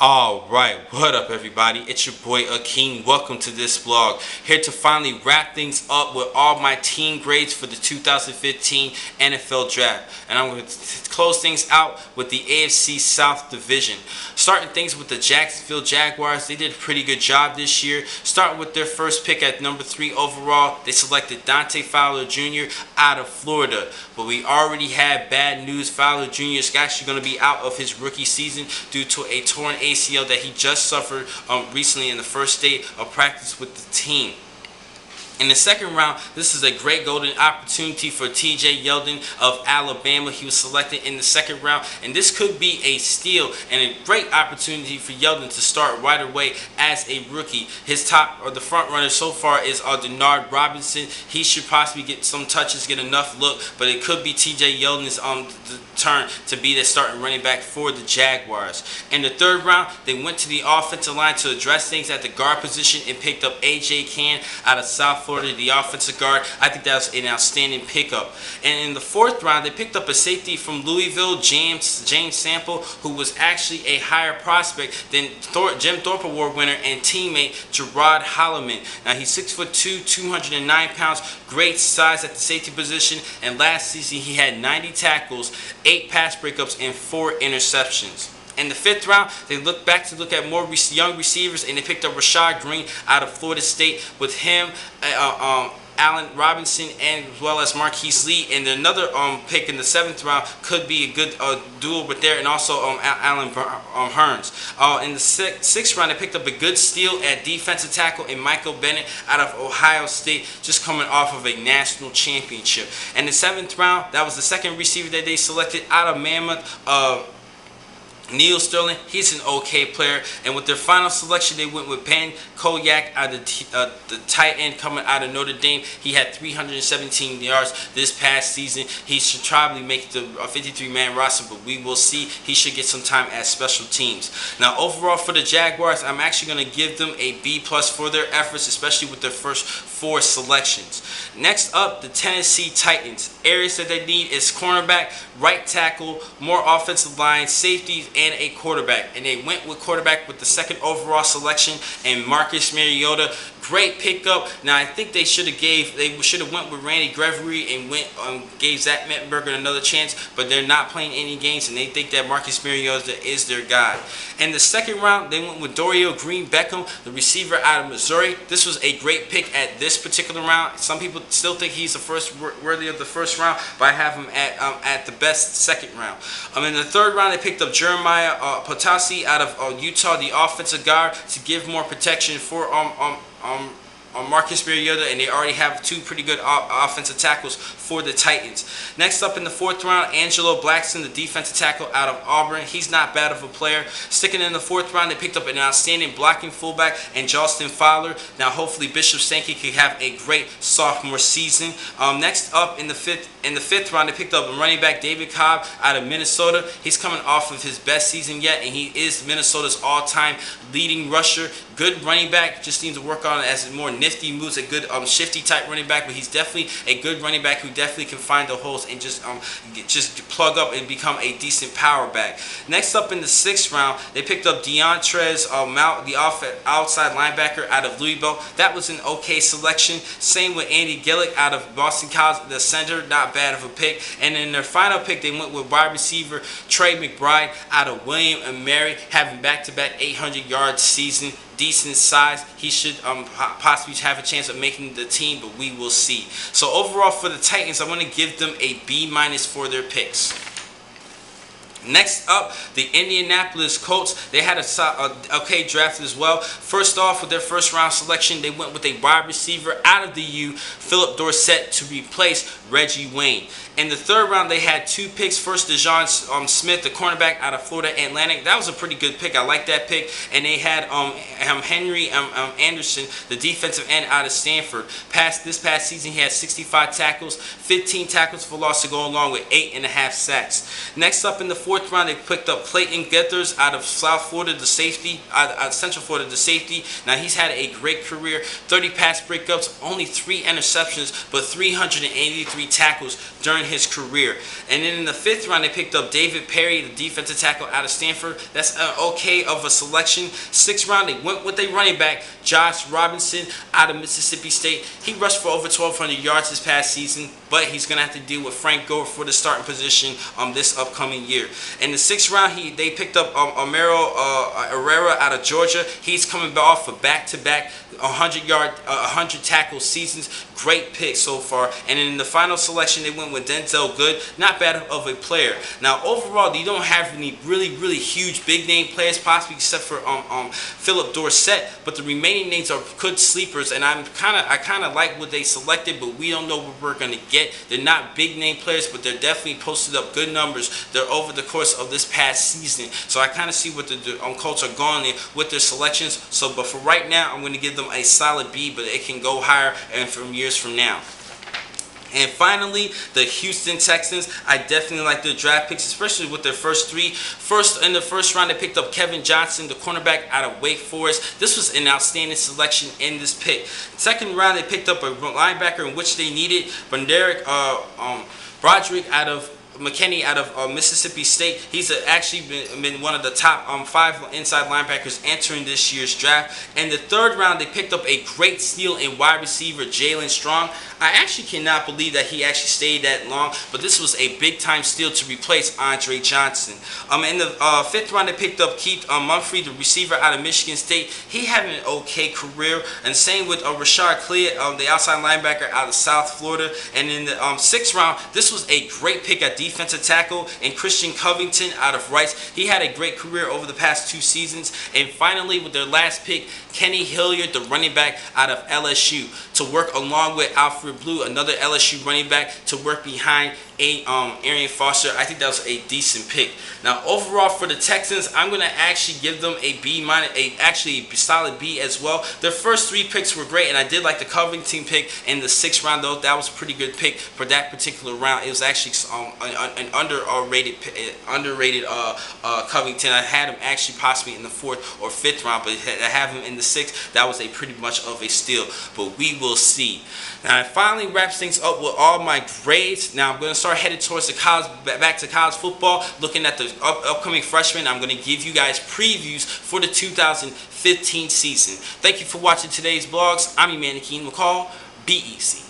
Alright, what up everybody? It's your boy Akeem. Welcome to this vlog. Here to finally wrap things up with all my team grades for the 2015 NFL Draft. And I'm going to close things out with the AFC South division. Starting things with the Jacksonville Jaguars. They did a pretty good job this year. Starting with their first pick at number 3 overall. They selected Dante Fowler Jr. out of Florida. But we already had bad news. Fowler Jr. is actually going to be out of his rookie season due to a torn ACL that he just suffered recently in the first day of practice with the team. In the second round, this is a great golden opportunity for TJ Yeldon of Alabama. He was selected in the second round, and this could be a steal and a great opportunity for Yeldon to start right away as a rookie. His the front runner so far is Denard Robinson. He should possibly get some touches, get enough look, but it could be TJ Yeldon's turn to be the starting running back for the Jaguars. In the third round, they went to the offensive line to address things at the guard position and picked up A.J. Cann out of South Florida, the offensive guard. I think that was an outstanding pickup. And in the fourth round, they picked up a safety from Louisville, James Sample, who was actually a higher prospect than Jim Thorpe Award winner and teammate Gerard Holloman. Now he's 6'2", 209 pounds, great size at the safety position, and last season he had 90 tackles, 8 pass breakups, and 4 interceptions. In the fifth round, they look at more young receivers, and they picked up Rashad Green out of Florida State. With him, Allen Robinson, and as well as Marquise Lee. And another pick in the seventh round could be a good duel with there, and also Alan Hearns. In the sixth round, they picked up a good steal at defensive tackle in Michael Bennett out of Ohio State, just coming off of a national championship. In the seventh round, that was the second receiver that they selected out of Mammoth. Neil Sterling, he's an okay player. And with their final selection, they went with Ben Koyak out of the tight end coming out of Notre Dame. He had 317 yards this past season. He should probably make the 53-man roster, but we will see. He should get some time at special teams. Now, overall for the Jaguars, I'm actually going to give them a B+ for their efforts, especially with their first 4 selections. Next up, the Tennessee Titans. Areas that they need is cornerback, right tackle, more offensive line, safeties, and a quarterback. And they went with quarterback with the second overall selection, and Marcus Mariota. Great pickup. Now I think they should have went with Randy Gregory and gave Zach Mettenberger another chance, but they're not playing any games, and they think that Marcus Mariota is their guy. In the second round, they went with Dorial Green Beckham, the receiver out of Missouri. This was a great pick at this particular round. Some people still think he's worthy of the first round, but I have him at the best second round. In the third round, they picked up Jeremiah Potasi out of Utah, the offensive guard, to give more protection for Marcus Mariota, and they already have 2 pretty good offensive tackles for the Titans. Next up in the fourth round, Angelo Blackson, the defensive tackle out of Auburn. He's not bad of a player. Sticking in the fourth round, they picked up an outstanding blocking fullback in Justin Fowler. Now hopefully Bishop Sankey could have a great sophomore season. Next up in the fifth round, they picked up running back David Cobb out of Minnesota. He's coming off of his best season yet, and he is Minnesota's all-time leading rusher. Good running back, just needs to work on it as more nifty moves, a good shifty type running back, but he's definitely a good running back who definitely can find the holes and just plug up and become a decent power back. Next up in the sixth round, they picked up Deontrez the outside linebacker out of Louisville. That was an okay selection. Same with Andy Gillick out of Boston College, the center, not bad of a pick. And in their final pick, they went with wide receiver Trey McBride out of William and Mary, having back-to-back 800-yard season. Decent size. He should possibly have a chance of making the team, but we will see. So overall for the Titans, I'm going to give them a B- for their picks. Next up, the Indianapolis Colts. They had a okay draft as well. First off, with their first round selection, they went with a wide receiver out of the U, Philip Dorsett, to replace Reggie Wayne. In the third round, they had 2 picks. First, DeJon Smith, the cornerback out of Florida Atlantic. That was a pretty good pick. I like that pick. And they had Henry Anderson, the defensive end out of Stanford. This past season, he had 65 tackles, 15 tackles for loss to go along with 8.5 sacks. Next up in the fourth 4th round, they picked up Clayton Gethers out of South Florida, the safety, out of Central Florida, the safety. Now, he's had a great career, 30 pass breakups, only 3 interceptions, but 383 tackles during his career. And then in the 5th round, they picked up David Perry, the defensive tackle out of Stanford. That's okay of a selection. 6th round, they went with a running back, Josh Robinson out of Mississippi State. He rushed for over 1,200 yards this past season, but he's going to have to deal with Frank Gore for the starting position this upcoming year. In the 6th round, they picked up Amaro Herrera out of Georgia. He's coming off for back-to-back 100 tackle seasons. Great pick so far. And in the final selection, they went with Denzel Good. Not bad of a player. Now, overall, you don't have any really huge big-name players, possibly except for Philip Dorsett. But the remaining names are good sleepers, and I kind of like what they selected, but we don't know what we're going to get. They're not big-name players, but they're definitely posted up good numbers. They're over the course of this past season. So I kind of see what the Colts are going with their selections. So, but for right now, I'm going to give them a solid B, but it can go higher and from years from now. And finally, the Houston Texans. I definitely like their draft picks, especially with their first 3. First, in the 1st round, they picked up Kevin Johnson, the cornerback out of Wake Forest. This was an outstanding selection in this pick. 2nd round, they picked up a linebacker in which they needed Broderick Broderick out of McKinney out of Mississippi State. He's actually been one of the top 5 inside linebackers entering this year's draft. In the 3rd round, they picked up a great steal in wide receiver Jalen Strong. I actually cannot believe that he actually stayed that long, but this was a big-time steal to replace Andre Johnson. In the 5th round, they picked up Keith Mumphrey, the receiver out of Michigan State. He had an okay career, and same with Rashard Clear, the outside linebacker out of South Florida. And in the 6th round, this was a great pick at defensive tackle, and Christian Covington out of Rice. He had a great career over the past 2 seasons. And finally, with their last pick, Kenny Hilliard, the running back out of LSU, to work along with Alfred Blue, another LSU running back, to work behind Arian Foster. I think that was a decent pick. Now, overall for the Texans, I'm going to actually give them a B minus, actually a solid B as well. Their first 3 picks were great, and I did like the Covington pick in the 6th round, though. That was a pretty good pick for that particular round. It was actually an underrated Covington. I had him actually possibly in the 4th or 5th round, but I have him in the 6th. That was a pretty much of a steal, but we will see. Now, I finally wraps things up with all my grades. Now, I'm going to start headed towards the back to college football, looking at the upcoming freshmen. I'm going to give you guys previews for the 2015 season. Thank you for watching today's vlogs. I'm your man, Akeem McCall. Be easy.